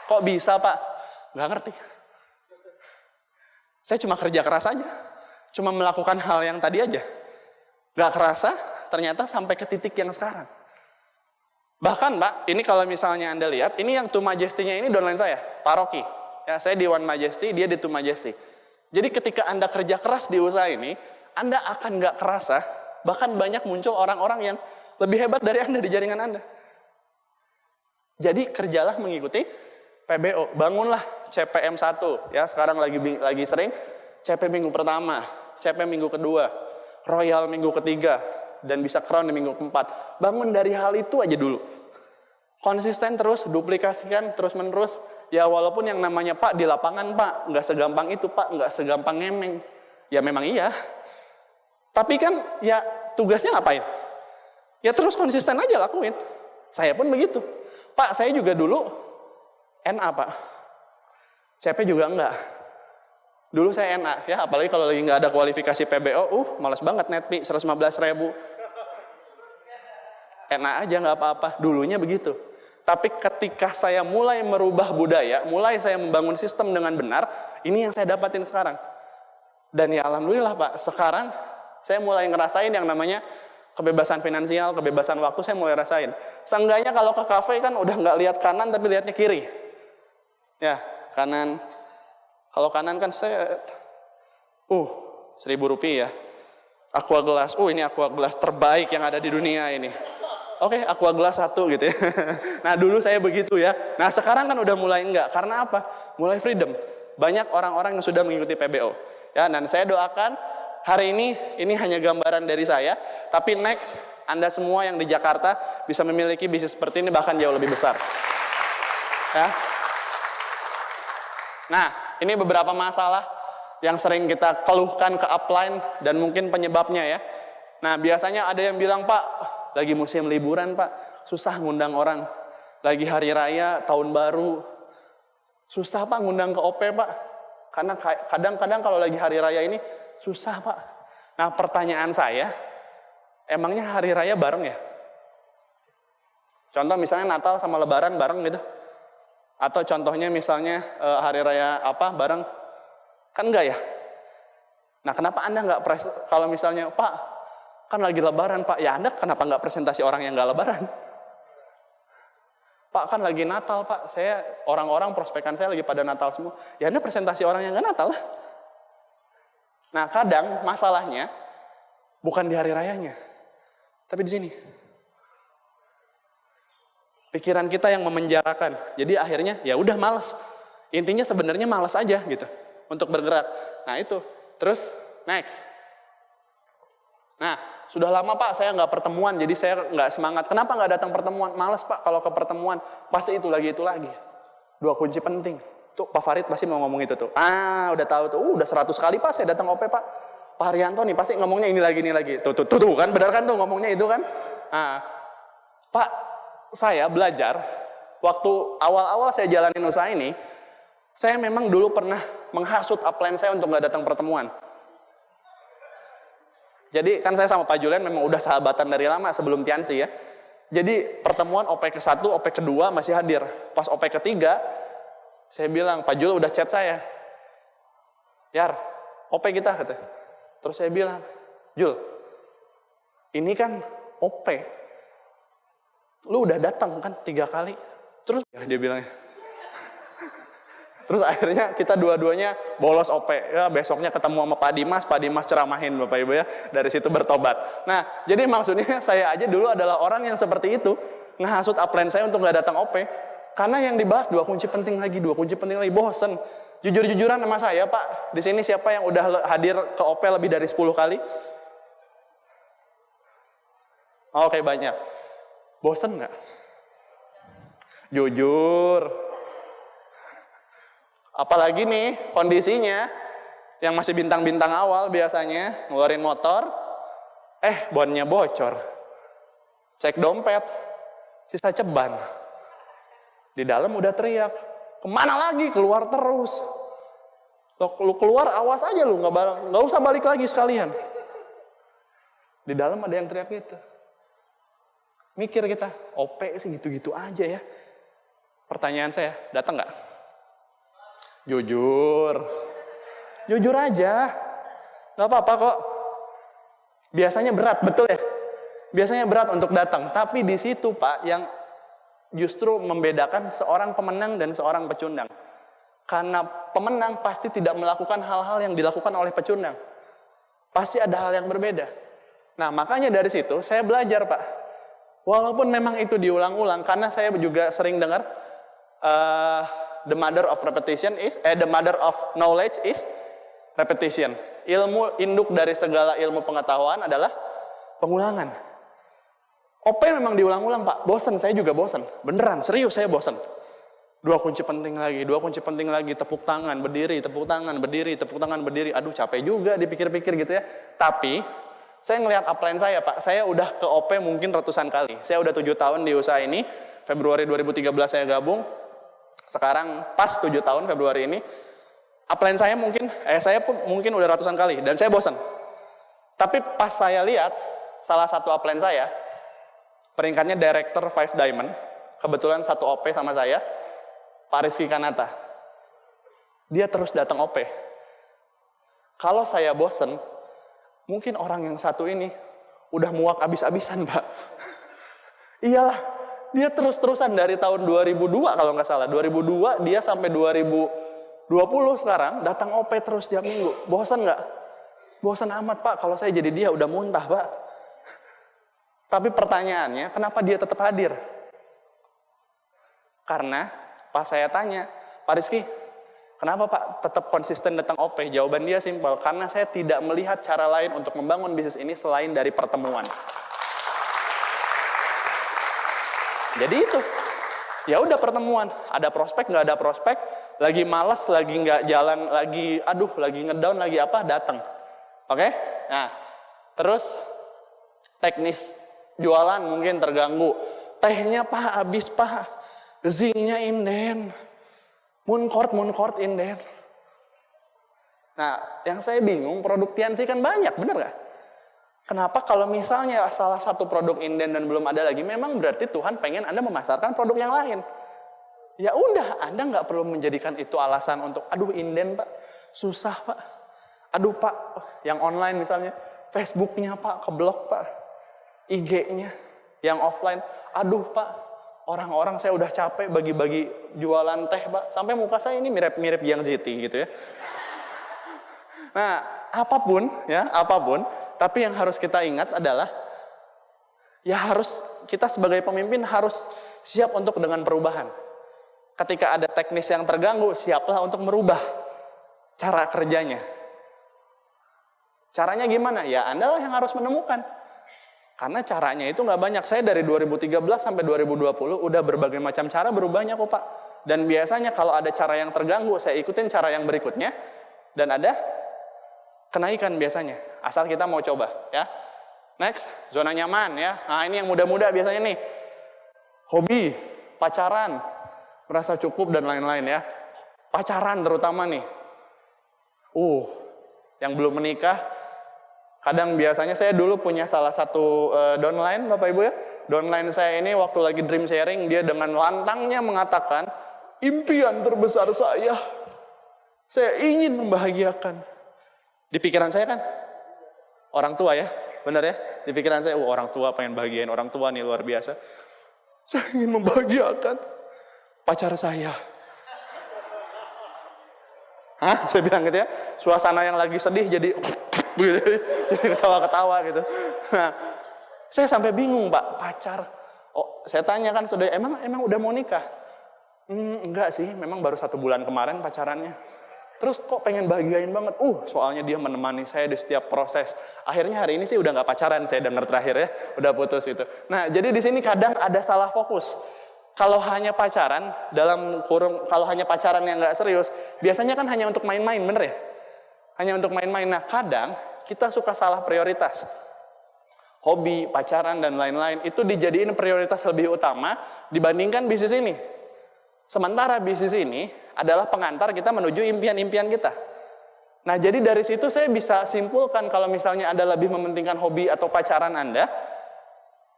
Kok bisa Pak? Nggak ngerti. Saya cuma kerja keras aja. Cuma melakukan hal yang tadi aja. Nggak kerasa, ternyata sampai ke titik yang sekarang. Bahkan Pak, ini kalau misalnya Anda lihat, ini yang Two Majesty-nya ini downline saya, Pak Rocky. Ya, saya di One Majesty, dia di Two Majesty. Jadi ketika Anda kerja keras di usaha ini, Anda akan nggak kerasa, bahkan banyak muncul orang-orang yang lebih hebat dari Anda di jaringan Anda. Jadi kerjalah mengikuti PBO, bangunlah CPM 1, ya sekarang lagi sering, CP minggu pertama, CP minggu kedua, Royal minggu ketiga, dan bisa Crown di minggu keempat. Bangun dari hal itu aja dulu. Konsisten terus, duplikasikan terus-menerus. Ya walaupun yang namanya Pak di lapangan Pak, nggak segampang itu Pak, nggak segampang ngemeng. Ya memang iya. Tapi kan ya tugasnya ngapain? Ya terus konsisten aja lakuin. Saya pun begitu. Pak saya juga dulu NA Pak. CP juga enggak. Dulu saya NA ya, apalagi kalau lagi nggak ada kualifikasi PBO, malas banget netpi 115.000. NA aja nggak apa-apa. Dulunya begitu. Tapi ketika saya mulai merubah budaya, mulai saya membangun sistem dengan benar, ini yang saya dapatin sekarang. Dan ya alhamdulillah Pak, sekarang saya mulai ngerasain yang namanya kebebasan finansial, kebebasan waktu saya mulai rasain. Seenggaknya kalau ke kafe kan udah nggak lihat kanan tapi lihatnya kiri. Ya, kanan. Kalau kanan kan set. Rp1.000. Aqua gelas. Ini aqua gelas terbaik yang ada di dunia ini. Oke, aqua gelas 1 gitu ya. Nah dulu saya begitu ya. Nah sekarang kan udah mulai enggak. Karena apa? Mulai freedom. Banyak orang-orang yang sudah mengikuti PBO. Ya, dan saya doakan hari ini hanya gambaran dari saya. Tapi next, Anda semua yang di Jakarta bisa memiliki bisnis seperti ini bahkan jauh lebih besar. Ya. Nah, ini beberapa masalah yang sering kita keluhkan ke upline dan mungkin penyebabnya ya. Nah, biasanya ada yang bilang, Pak, lagi musim liburan Pak, susah ngundang orang. Lagi hari raya, tahun baru, susah Pak ngundang ke OP Pak. Karena kadang-kadang kalau lagi hari raya ini, susah Pak. Nah pertanyaan saya, emangnya hari raya bareng ya? Contoh misalnya Natal sama Lebaran bareng gitu. Atau contohnya misalnya hari raya apa bareng. Kan enggak ya? Nah kenapa Anda nggak kalau misalnya Pak, kan lagi lebaran Pak, ya Anda kenapa nggak presentasi orang yang nggak lebaran? Pak kan lagi Natal Pak, orang-orang prospekan saya lagi pada Natal semua. Ya Anda presentasi orang yang nggak Natal lah. Nah kadang masalahnya bukan di hari rayanya, tapi di sini. Pikiran kita yang memenjarakan. Jadi akhirnya ya udah malas. Intinya sebenarnya malas aja gitu untuk bergerak. Nah itu. Terus next. Nah, sudah lama Pak saya nggak pertemuan, jadi saya nggak semangat. Kenapa nggak datang pertemuan? Males Pak, kalau ke pertemuan pasti itu lagi. 2 kunci penting. Tuh Pak Farid pasti mau ngomong itu tuh. Udah tahu tuh. Udah 100 kali Pak saya datang OP Pak. Pak Haryanto nih pasti ngomongnya ini lagi. Tuh kan, benar kan tuh ngomongnya itu kan? Pak, saya belajar waktu awal-awal saya jalanin usaha ini, saya memang dulu pernah menghasut upline saya untuk nggak datang pertemuan. Jadi kan saya sama Pak Julian memang udah sahabatan dari lama sebelum Tiansi ya. Jadi pertemuan OP ke-1, OP ke-2 masih hadir. Pas OP ke-3, saya bilang, Pak Jul udah chat saya. Yar, OP kita kata. Terus saya bilang, Jul, ini kan OP. Lu udah datang kan 3 kali. Terus dia bilangnya. Terus akhirnya kita dua-duanya bolos OP. Ya, besoknya ketemu sama Pak Dimas ceramahin Bapak Ibu ya. Dari situ bertobat. Nah, jadi maksudnya saya aja dulu adalah orang yang seperti itu. Ngehasut upline saya untuk nggak datang OP. Karena yang dibahas 2 kunci penting lagi, bosen. Jujur-jujuran sama saya, Pak. Di sini siapa yang udah hadir ke OP lebih dari 10 kali? Oke, banyak. Bosen nggak? Jujur. Apalagi nih kondisinya yang masih bintang-bintang awal biasanya ngeluarin motor, bonnya bocor. Cek dompet, sisa ceban. Di dalam udah teriak, kemana lagi? Keluar terus. Lu keluar, awas aja lu, nggak usah balik lagi sekalian. Di dalam ada yang teriak gitu. Mikir kita, OP sih gitu-gitu aja ya. Pertanyaan saya, datang nggak? Jujur aja, nggak apa-apa kok. Biasanya berat, betul ya? Biasanya berat untuk datang, tapi di situ Pak yang justru membedakan seorang pemenang dan seorang pecundang. Karena pemenang pasti tidak melakukan hal-hal yang dilakukan oleh pecundang. Pasti ada hal yang berbeda. Nah, makanya dari situ saya belajar, Pak. Walaupun memang itu diulang-ulang, karena saya juga sering dengar the mother of knowledge is repetition. Ilmu induk dari segala ilmu pengetahuan adalah pengulangan. OP memang diulang-ulang, Pak. Bosen, saya juga bosen. Beneran, serius saya bosen. 2 kunci penting lagi, tepuk tangan, berdiri, tepuk tangan, berdiri. Aduh, capek juga dipikir-pikir gitu ya. Tapi saya ngelihat upline saya, Pak. Saya udah ke OP mungkin ratusan kali. Saya udah 7 tahun di usaha ini. Februari 2013 saya gabung. Sekarang pas 7 tahun Februari ini. Upline saya pun mungkin udah ratusan kali. Dan saya bosan. Tapi pas saya lihat, salah satu upline saya, peringkatnya Director 5 Diamond. Kebetulan satu OP sama saya, Pak Rizky Kanata. Dia terus datang OP. Kalau saya bosen, mungkin orang yang satu ini udah muak abis-abisan, Pak. Iyalah, dia terus-terusan dari tahun 2002 kalau nggak salah. 2002 dia sampai 2020 sekarang datang OP terus tiap minggu. Bosan nggak? Bosan amat, Pak. Kalau saya jadi dia udah muntah, Pak. Tapi pertanyaannya, kenapa dia tetap hadir? Karena pas saya tanya, Pak Rizky, kenapa Pak tetap konsisten datang OP? Jawaban dia simpel, karena saya tidak melihat cara lain untuk membangun bisnis ini selain dari pertemuan. Jadi itu, ya udah pertemuan. Ada prospek, nggak ada prospek, lagi malas, lagi nggak jalan, lagi ngedown, lagi apa, datang. Oke? Nah, terus teknis jualan mungkin terganggu. Tehnya Pak habis Pak, zinknya inden. Mooncourt inden. Nah, yang saya bingung, produk Tianxi kan banyak, bener gak? Kenapa kalau misalnya salah satu produk inden dan belum ada lagi, memang berarti Tuhan pengen Anda memasarkan produk yang lain. Ya udah, Anda nggak perlu menjadikan itu alasan untuk, aduh inden Pak, susah Pak. Aduh Pak, yang online misalnya, Facebooknya Pak, keblok Pak. IG-nya, yang offline, aduh Pak, orang-orang saya udah capek bagi-bagi jualan teh, Pak. Sampai muka saya ini mirip-mirip Yang Ziti gitu ya. Nah, apapun, tapi yang harus kita ingat adalah ya kita sebagai pemimpin harus siap untuk dengan perubahan. Ketika ada teknis yang terganggu, siaplah untuk merubah cara kerjanya. Caranya gimana? Ya Anda lah yang harus menemukan. Karena caranya itu nggak banyak. Saya dari 2013 sampai 2020 udah berbagai macam cara berubahnya kok Pak. Dan biasanya kalau ada cara yang terganggu, saya ikutin cara yang berikutnya. Dan ada kenaikan biasanya. Asal kita mau coba ya. Next, zona nyaman ya. Nah ini yang muda-muda biasanya nih. Hobi, pacaran, merasa cukup dan lain-lain ya. Pacaran terutama nih. Yang belum menikah, kadang biasanya saya dulu punya salah satu downline Bapak Ibu ya. Downline saya ini waktu lagi dream sharing, dia dengan lantangnya mengatakan, impian terbesar saya ingin membahagiakan. Di pikiran saya kan, Orang tua ya, bener ya? Di pikiran saya, orang tua pengen bahagiain orang tua nih luar biasa. Saya ingin membahagiakan pacar saya. Hah? Saya bilang gitu ya, suasana yang lagi sedih jadi begitu, jadi ketawa-ketawa gitu. Nah, saya sampai bingung, Pak, pacar. Oh, saya tanya kan, sudah emang udah mau nikah? Enggak sih, memang baru 1 bulan kemarin pacarannya. Terus kok pengen bahagiain banget? Soalnya dia menemani saya di setiap proses. Akhirnya hari ini sih udah nggak pacaran, saya dengar terakhir ya, udah putus itu. Nah, jadi di sini kadang ada salah fokus. Kalau hanya pacaran, kalau hanya pacaran yang nggak serius, biasanya kan hanya untuk main-main, bener ya? Hanya untuk main-main. Nah, kadang kita suka salah prioritas. Hobi, pacaran, dan lain-lain, itu dijadiin prioritas lebih utama dibandingkan bisnis ini. Sementara bisnis ini adalah pengantar kita menuju impian-impian kita. Nah, jadi dari situ saya bisa simpulkan kalau misalnya Anda lebih mementingkan hobi atau pacaran Anda,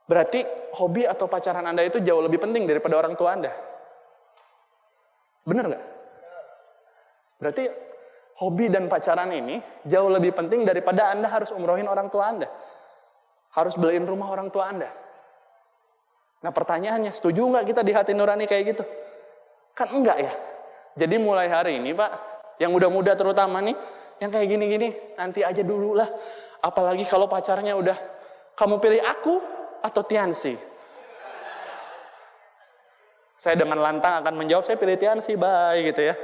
berarti hobi atau pacaran Anda itu jauh lebih penting daripada orang tua Anda. Benar nggak? Berarti hobi dan pacaran ini jauh lebih penting daripada Anda harus umrohin orang tua Anda. Harus beliin rumah orang tua Anda. Nah, pertanyaannya, setuju nggak kita di hati nurani kayak gitu? Kan enggak ya? Jadi mulai hari ini, Pak, yang muda-muda terutama nih, yang kayak gini-gini, nanti aja dulu lah. Apalagi kalau pacarnya udah, kamu pilih aku atau Tiansi? Saya dengan lantang akan menjawab, saya pilih Tiansi, bye gitu ya.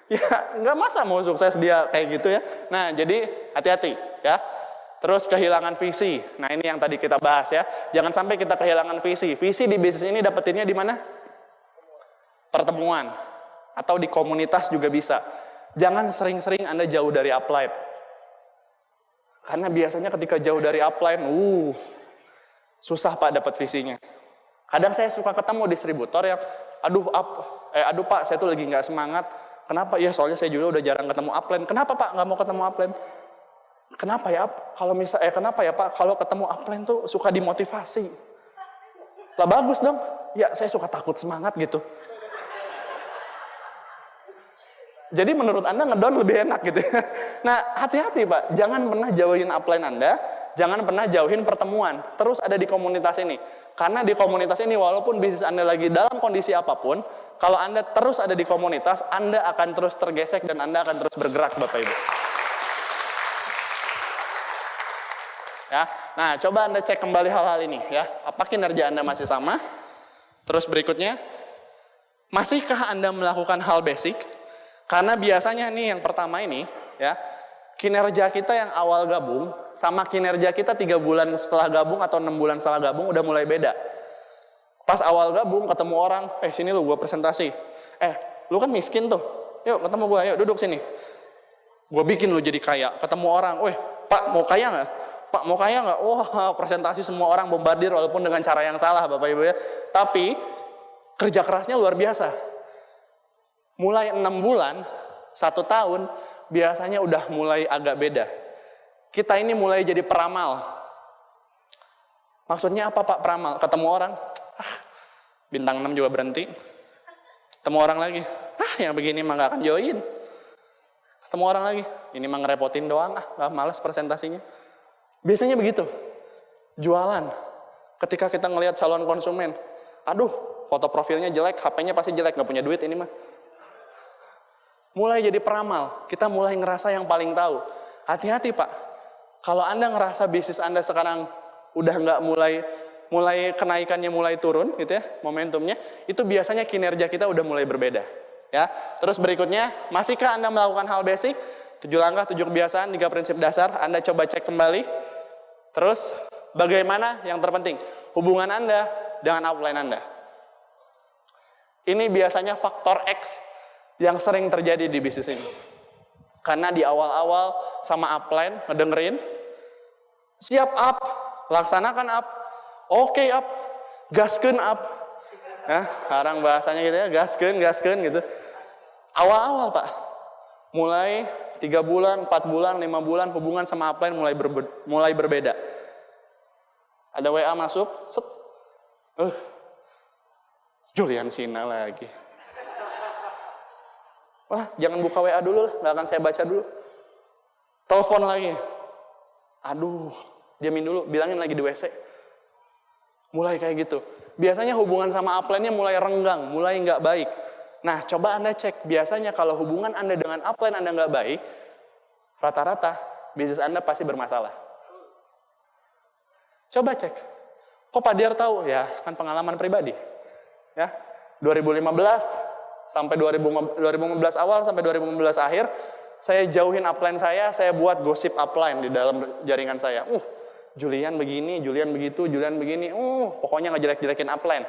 Ya, nggak masa mau sukses dia kayak gitu ya. Nah, jadi hati-hati ya. Terus kehilangan visi. Nah, ini yang tadi kita bahas ya. Jangan sampai kita kehilangan visi. Visi di bisnis ini dapetinnya di mana? Pertemuan. Atau di komunitas juga bisa. Jangan sering-sering Anda jauh dari upline. Karena biasanya ketika jauh dari upline, susah Pak dapat visinya. Kadang saya suka ketemu distributor yang, aduh Pak, saya tuh lagi nggak semangat. Kenapa? Ya soalnya saya juga udah jarang ketemu upline. Kenapa Pak nggak mau ketemu upline? Kenapa ya? Kenapa ya Pak? Kalau ketemu upline tuh suka dimotivasi. Lah bagus dong. Ya saya suka takut semangat gitu. Jadi menurut Anda ngedown lebih enak gitu ya. Nah, hati-hati Pak, jangan pernah jauhin upline Anda, jangan pernah jauhin pertemuan. Terus ada di komunitas ini. Karena di komunitas ini walaupun bisnis Anda lagi dalam kondisi apapun, kalau Anda terus ada di komunitas, Anda akan terus tergesek dan Anda akan terus bergerak Bapak Ibu. Ya. Nah, coba Anda cek kembali hal-hal ini ya. Apa kinerja Anda masih sama? Terus berikutnya, masihkah Anda melakukan hal basic? Karena biasanya nih yang pertama ini, ya, kinerja kita yang awal gabung, sama kinerja kita 3 bulan setelah gabung atau 6 bulan setelah gabung udah mulai beda. Pas awal gabung ketemu orang, sini lu gua presentasi. Lu kan miskin tuh, yuk ketemu gua, yuk duduk sini. Gua bikin lu jadi kaya, ketemu orang, Pak mau kaya nggak? Pak mau kaya nggak? Wah, presentasi semua orang bombardir walaupun dengan cara yang salah Bapak Ibu ya. Tapi kerja kerasnya luar biasa. Mulai 6 bulan, 1 tahun, biasanya udah mulai agak beda. Kita ini mulai jadi peramal. Maksudnya apa Pak peramal? Ketemu orang, bintang 6 juga berhenti. Ketemu orang lagi, yang begini mah gak akan join. Ketemu orang lagi, ini mah ngerepotin doang, malas presentasinya. Biasanya begitu. Jualan. Ketika kita ngelihat calon konsumen, foto profilnya jelek, HP-nya pasti jelek, gak punya duit ini mah. Mulai jadi peramal, kita mulai ngerasa yang paling tahu. Hati-hati Pak, kalau Anda ngerasa bisnis Anda sekarang udah nggak mulai kenaikannya mulai turun gitu ya, momentumnya, itu biasanya kinerja kita udah mulai berbeda. Ya, terus berikutnya, masihkah Anda melakukan hal basic? 7 langkah, 7 kebiasaan, 3 prinsip dasar, Anda coba cek kembali. Terus, bagaimana yang terpenting? Hubungan Anda dengan upline Anda. Ini biasanya faktor X yang sering terjadi di bisnis ini. Karena di awal-awal sama upline ngedengerin, siap up, laksanakan up, oke up, gaskeun up. Ya, sekarang bahasanya gitu ya, gaskeun gitu. Awal-awal Pak, mulai 3 bulan, 4 bulan, 5 bulan, hubungan sama upline mulai berbeda. Ada WA masuk, set. Julian Sina lagi. Wah, jangan buka WA dulu lah, nggak akan saya baca dulu. Telepon lagi. Aduh, diamin dulu, bilangin lagi di WC. Mulai kayak gitu. Biasanya hubungan sama upline-nya mulai renggang, mulai nggak baik. Nah, coba Anda cek. Biasanya kalau hubungan Anda dengan upline Anda nggak baik, rata-rata bisnis Anda pasti bermasalah. Coba cek. Kok Pak Diar tahu? Ya, kan pengalaman pribadi. Ya, 2015 sampai 2015 awal sampai 2015 akhir, saya jauhin upline saya buat gosip upline di dalam jaringan saya. Julian begini, Julian begitu, Julian begini. Pokoknya ngejelek-jelekin upline.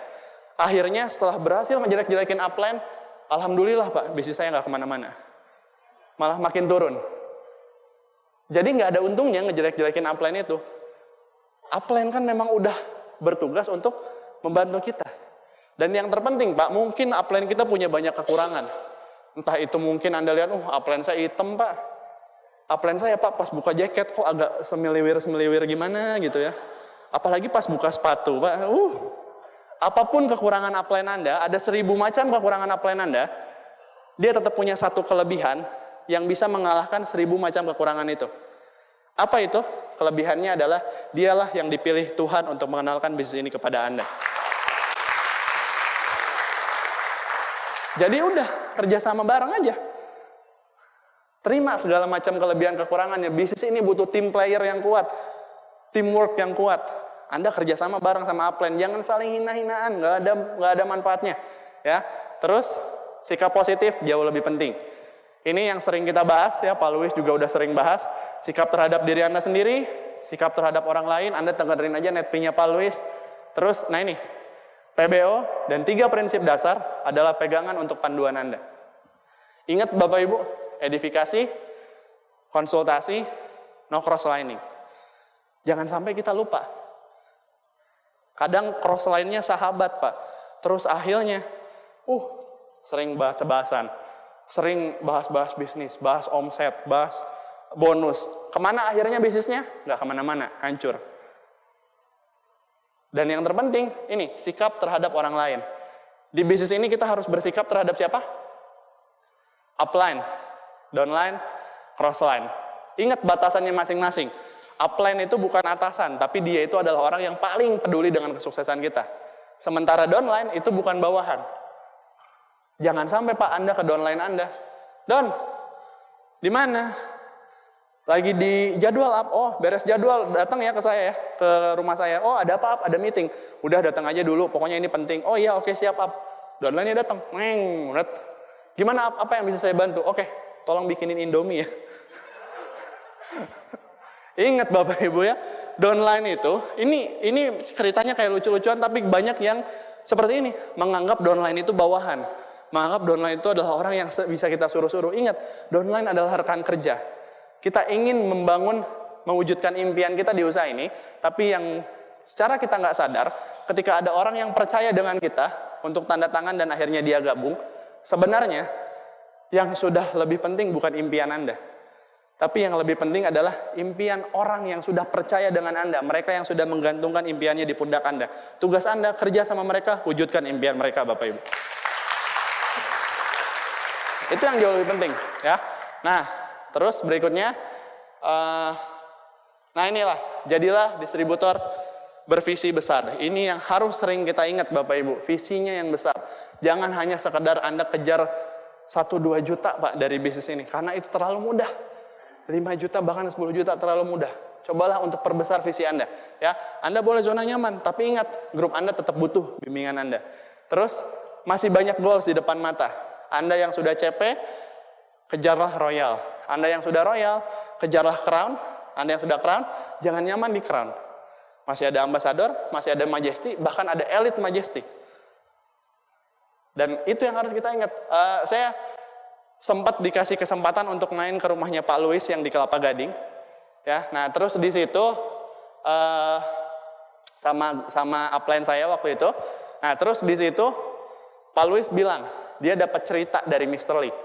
Akhirnya setelah berhasil ngejelek-jelekin upline, alhamdulillah Pak, bisnis saya nggak kemana-mana. Malah makin turun. Jadi nggak ada untungnya ngejelek-jelekin upline itu. Upline kan memang udah bertugas untuk membantu kita. Dan yang terpenting Pak, mungkin upline kita punya banyak kekurangan. Entah itu mungkin Anda lihat, upline saya hitam Pak. Upline saya Pak, pas buka jaket kok agak semeliwir-semeliwir gimana gitu ya. Apalagi pas buka sepatu Pak. Apapun kekurangan upline Anda, ada 1000 macam kekurangan upline Anda, dia tetap punya satu kelebihan yang bisa mengalahkan 1000 macam kekurangan itu. Apa itu? Kelebihannya adalah dialah yang dipilih Tuhan untuk mengenalkan bisnis ini kepada Anda. Jadi udah, kerjasama bareng aja. Terima segala macam kelebihan kekurangannya. Bisnis ini butuh tim player yang kuat, teamwork yang kuat. Anda kerjasama bareng sama upline, jangan saling hina-hinaan, nggak ada manfaatnya. Ya, terus sikap positif jauh lebih penting. Ini yang sering kita bahas ya, Pak Luis juga udah sering bahas. Sikap terhadap diri Anda sendiri, sikap terhadap orang lain. Anda dengerin aja netping-nya Pak Luis. Terus, nah ini, PBO dan 3 prinsip dasar adalah pegangan untuk panduan Anda. Ingat Bapak Ibu, edifikasi, konsultasi, no cross-lining. Jangan sampai kita lupa. Kadang cross-line-nya sahabat Pak. Terus akhirnya, sering bahas-bahasan. Sering bahas-bahas bisnis, bahas omset, bahas bonus. Kemana akhirnya bisnisnya? Nggak kemana-mana, hancur. Dan yang terpenting, ini, sikap terhadap orang lain. Di bisnis ini kita harus bersikap terhadap siapa? Upline, downline, crossline. Ingat batasannya masing-masing. Upline itu bukan atasan, tapi dia itu adalah orang yang paling peduli dengan kesuksesan kita. Sementara downline itu bukan bawahan. Jangan sampai Pak Anda ke downline Anda. Don, di mana? Lagi di jadwal up. Beres jadwal, datang ya ke saya ya, ke rumah saya. Ada apa? Ada meeting. Udah datang aja dulu, pokoknya ini penting. Iya, oke, siap up. Downline-nya datang. Gimana up? Apa yang bisa saya bantu? Oke, tolong bikinin Indomie ya. Ingat Bapak Ibu ya, downline itu, ini ceritanya kayak lucu-lucuan, tapi banyak yang seperti ini, menganggap downline itu bawahan. Menganggap downline itu adalah orang yang bisa kita suruh-suruh. Ingat, downline adalah rekan kerja. Kita ingin mewujudkan impian kita di usaha ini, tapi yang secara kita nggak sadar, ketika ada orang yang percaya dengan kita untuk tanda tangan dan akhirnya dia gabung, sebenarnya yang sudah lebih penting bukan impian Anda. Tapi yang lebih penting adalah impian orang yang sudah percaya dengan Anda. Mereka yang sudah menggantungkan impiannya di pundak Anda. Tugas Anda kerja sama mereka, wujudkan impian mereka Bapak Ibu. Itu yang jauh lebih penting, ya. Nah, terus berikutnya, inilah, jadilah distributor bervisi besar. Ini yang harus sering kita ingat Bapak Ibu, visinya yang besar. Jangan hanya sekedar Anda kejar 1-2 juta Pak dari bisnis ini, karena itu terlalu mudah. 5 juta bahkan 10 juta terlalu mudah. Cobalah untuk perbesar visi Anda, ya. Anda boleh zona nyaman, tapi ingat, grup Anda tetap butuh bimbingan Anda. Terus masih banyak goals di depan mata. Anda yang sudah CP, kejarlah royal. Anda yang sudah royal, kejarlah crown. Anda yang sudah crown, jangan nyaman di crown. Masih ada ambassador, masih ada majesty, bahkan ada elite majesty. Dan itu yang harus kita ingat. Saya sempat dikasih kesempatan untuk main ke rumahnya Pak Luis yang di Kelapa Gading. Ya, nah terus di situ sama upline saya waktu itu. Nah terus di situ Pak Luis bilang, dia dapat cerita dari Mr. Lee.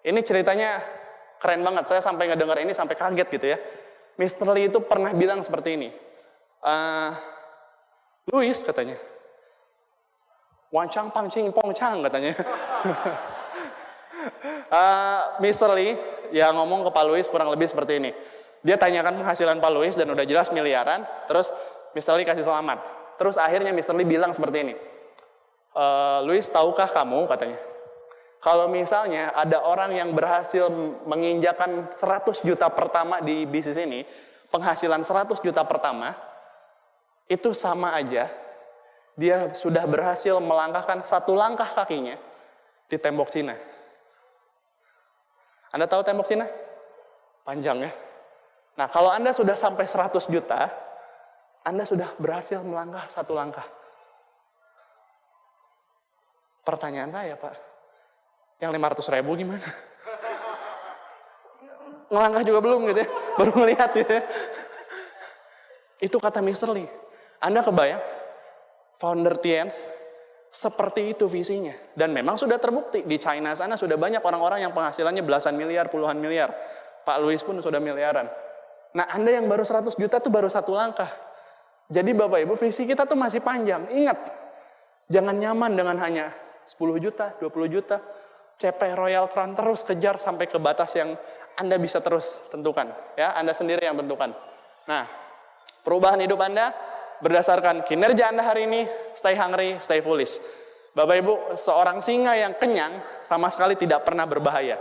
Ini ceritanya keren banget, saya sampai ngedengar ini sampai kaget gitu ya. Mr. Lee itu pernah bilang seperti ini, Louis katanya, wancang pang cing pong chang katanya. Mr. Lee ya ngomong ke Pak Luis kurang lebih seperti ini. Dia tanyakan penghasilan Pak Luis dan udah jelas miliaran, terus Mr. Lee kasih selamat. Terus akhirnya Mr. Lee bilang seperti ini, Luis, tahukah kamu, katanya, kalau misalnya ada orang yang berhasil menginjakan 100 juta pertama di bisnis ini, penghasilan 100 juta pertama, itu sama aja, dia sudah berhasil melangkahkan 1 langkah kakinya di tembok Cina. Anda tahu tembok Cina? Panjang ya. Nah, kalau Anda sudah sampai 100 juta, Anda sudah berhasil melangkah 1 langkah. Pertanyaan saya, Pak, yang 500 ribu gimana? Ngelangkah juga belum gitu ya, baru ngelihat gitu ya. Itu kata Mr. Lee. Anda kebayang, founder Tienz, seperti itu visinya. Dan memang sudah terbukti, di China sana sudah banyak orang-orang yang penghasilannya belasan miliar, puluhan miliar. Pak Luis pun sudah miliaran. Nah, Anda yang baru 100 juta itu baru 1 langkah. Jadi Bapak Ibu, visi kita tuh masih panjang. Ingat, jangan nyaman dengan hanya 10 juta, 20 juta. CP Royal Crown, terus kejar sampai ke batas yang Anda bisa terus tentukan. Ya, Anda sendiri yang tentukan. Nah, perubahan hidup Anda berdasarkan kinerja Anda hari ini, stay hungry, stay foolish. Bapak Ibu, seorang singa yang kenyang sama sekali tidak pernah berbahaya.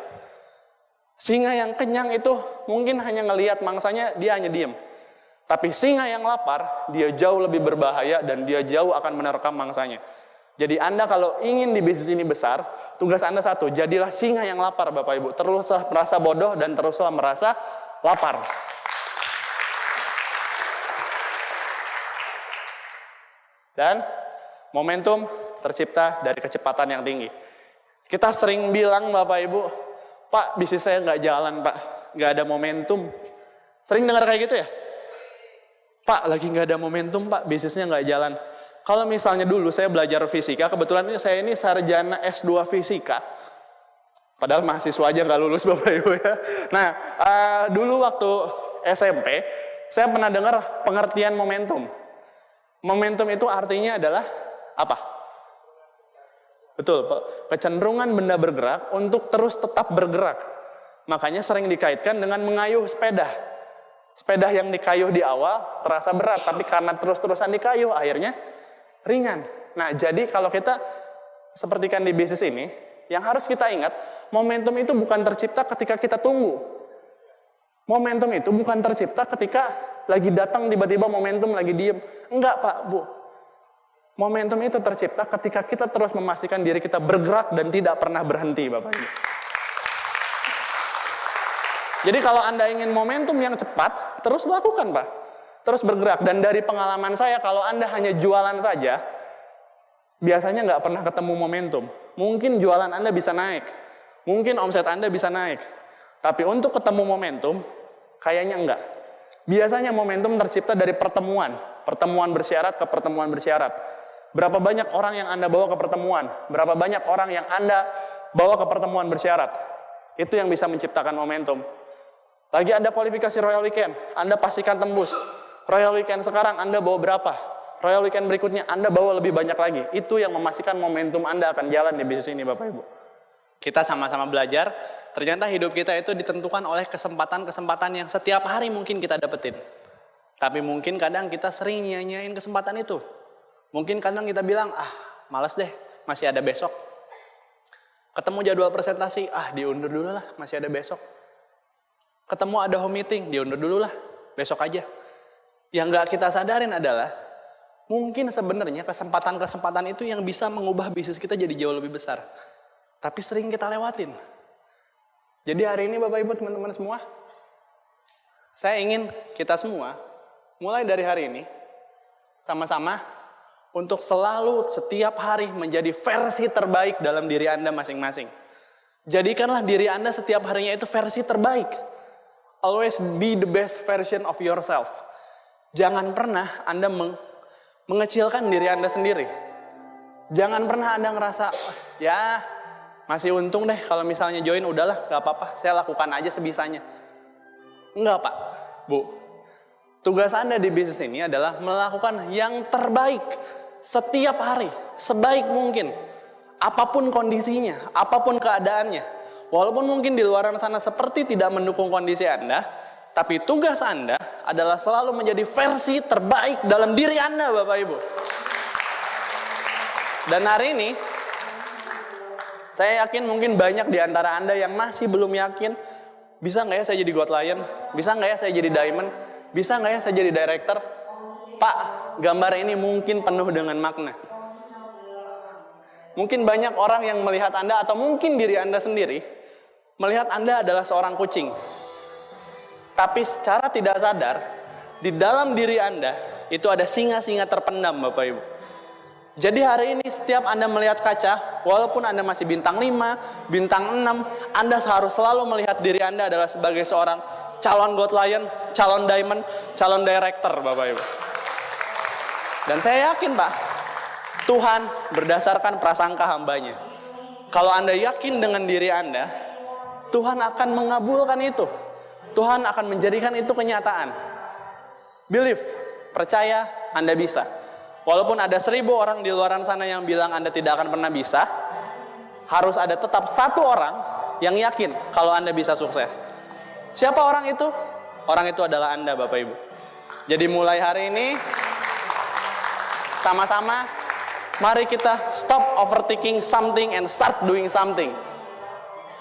Singa yang kenyang itu mungkin hanya ngelihat mangsanya, dia hanya diem. Tapi singa yang lapar, dia jauh lebih berbahaya dan dia jauh akan menerkam mangsanya. Jadi Anda kalau ingin di bisnis ini besar, tugas Anda satu, jadilah singa yang lapar Bapak Ibu. Teruslah merasa bodoh dan teruslah merasa lapar. Dan momentum tercipta dari kecepatan yang tinggi. Kita sering bilang Bapak Ibu, Pak, bisnis saya nggak jalan, Pak. Nggak ada momentum. Sering dengar kayak gitu ya? Pak, lagi nggak ada momentum, Pak. Bisnisnya nggak jalan. Kalau misalnya dulu saya belajar fisika, kebetulan saya ini sarjana S2 fisika. Padahal mahasiswa aja nggak lulus, Bapak Ibu ya. Nah, dulu waktu SMP, saya pernah dengar pengertian momentum. Momentum itu artinya adalah apa? Betul, kecenderungan benda bergerak untuk terus tetap bergerak. Makanya sering dikaitkan dengan mengayuh sepeda. Sepeda yang dikayuh di awal terasa berat, tapi karena terus-terusan dikayuh, akhirnya ringan. Nah, jadi kalau kita sepertikan di bisnis ini, yang harus kita ingat, momentum itu bukan tercipta ketika kita tunggu. Momentum itu bukan tercipta ketika lagi datang tiba-tiba momentum lagi diem. Enggak, Pak, Bu. Momentum itu tercipta ketika kita terus memastikan diri kita bergerak dan tidak pernah berhenti, Bapak Ibu. Jadi kalau Anda ingin momentum yang cepat, terus lakukan, Pak. Terus bergerak. Dan dari pengalaman saya, kalau Anda hanya jualan saja, biasanya nggak pernah ketemu momentum. Mungkin jualan Anda bisa naik. Mungkin omset Anda bisa naik. Tapi untuk ketemu momentum, kayaknya enggak. Biasanya momentum tercipta dari pertemuan. Pertemuan bersyarat ke pertemuan bersyarat. Berapa banyak orang yang Anda bawa ke pertemuan? Berapa banyak orang yang Anda bawa ke pertemuan bersyarat? Itu yang bisa menciptakan momentum. Lagi Anda kualifikasi Royal Weekend, Anda pastikan tembus. Royal Weekend sekarang Anda bawa berapa? Royal Weekend berikutnya Anda bawa lebih banyak lagi. Itu yang memastikan momentum Anda akan jalan di bisnis ini, Bapak Ibu. Kita sama-sama belajar, ternyata hidup kita itu ditentukan oleh kesempatan-kesempatan yang setiap hari mungkin kita dapetin. Tapi mungkin kadang kita sering nyanyain kesempatan itu. Mungkin kadang kita bilang, malas deh, masih ada besok. Ketemu jadwal presentasi, diundur dulu lah, masih ada besok. Ketemu ada home meeting, diundur dulu lah, besok aja. Yang gak kita sadarin adalah, mungkin sebenarnya kesempatan-kesempatan itu yang bisa mengubah bisnis kita jadi jauh lebih besar. Tapi sering kita lewatin. Jadi hari ini Bapak Ibu teman-teman semua, saya ingin kita semua, mulai dari hari ini, sama-sama, untuk selalu setiap hari menjadi versi terbaik dalam diri Anda masing-masing. Jadikanlah diri Anda setiap harinya itu versi terbaik. Always be the best version of yourself. Jangan pernah Anda mengecilkan diri Anda sendiri. Jangan pernah Anda ngerasa, ya masih untung deh kalau misalnya join, udahlah gak apa-apa, saya lakukan aja sebisanya. Enggak, Pak, Bu. Tugas Anda di bisnis ini adalah melakukan yang terbaik setiap hari, sebaik mungkin. Apapun kondisinya, apapun keadaannya. walaupun mungkin di luar sana seperti tidak mendukung kondisi Anda, tapi tugas Anda adalah selalu menjadi versi terbaik dalam diri Anda, Bapak Ibu. Dan hari ini, saya yakin mungkin banyak di antara Anda yang masih belum yakin, bisa nggak ya saya jadi God Lion? Bisa nggak ya saya jadi Diamond? Bisa nggak ya saya jadi Director? Pak, gambar ini mungkin penuh dengan makna. Mungkin banyak orang yang melihat Anda, atau mungkin diri Anda sendiri, melihat Anda adalah seorang kucing. Tapi secara tidak sadar, di dalam diri Anda, itu ada singa-singa terpendam, Bapak Ibu. Jadi hari ini setiap Anda melihat kaca, walaupun Anda masih bintang 5, bintang 6, Anda harus selalu melihat diri Anda adalah sebagai seorang calon God Lion, calon Diamond, calon Director, Bapak Ibu. Dan saya yakin, Pak, Tuhan berdasarkan prasangka hambanya. Kalau Anda yakin dengan diri Anda, Tuhan akan mengabulkan itu. Tuhan akan menjadikan itu kenyataan. Believe, percaya, Anda bisa. Walaupun ada 1000 orang di luar sana yang bilang Anda tidak akan pernah bisa, harus ada tetap satu orang yang yakin kalau Anda bisa sukses. Siapa orang itu? Orang itu adalah Anda, Bapak Ibu. Jadi mulai hari ini, sama-sama, mari kita stop overthinking something and start doing something.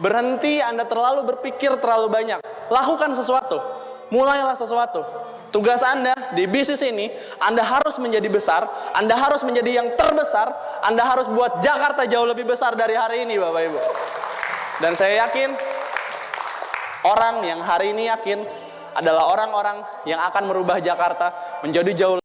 Berhenti Anda terlalu berpikir terlalu banyak. Lakukan sesuatu. Mulailah sesuatu. Tugas Anda di bisnis ini, Anda harus menjadi besar, Anda harus menjadi yang terbesar, Anda harus buat Jakarta jauh lebih besar dari hari ini, Bapak Ibu. Dan saya yakin, orang yang hari ini yakin adalah orang-orang yang akan merubah Jakarta menjadi jauh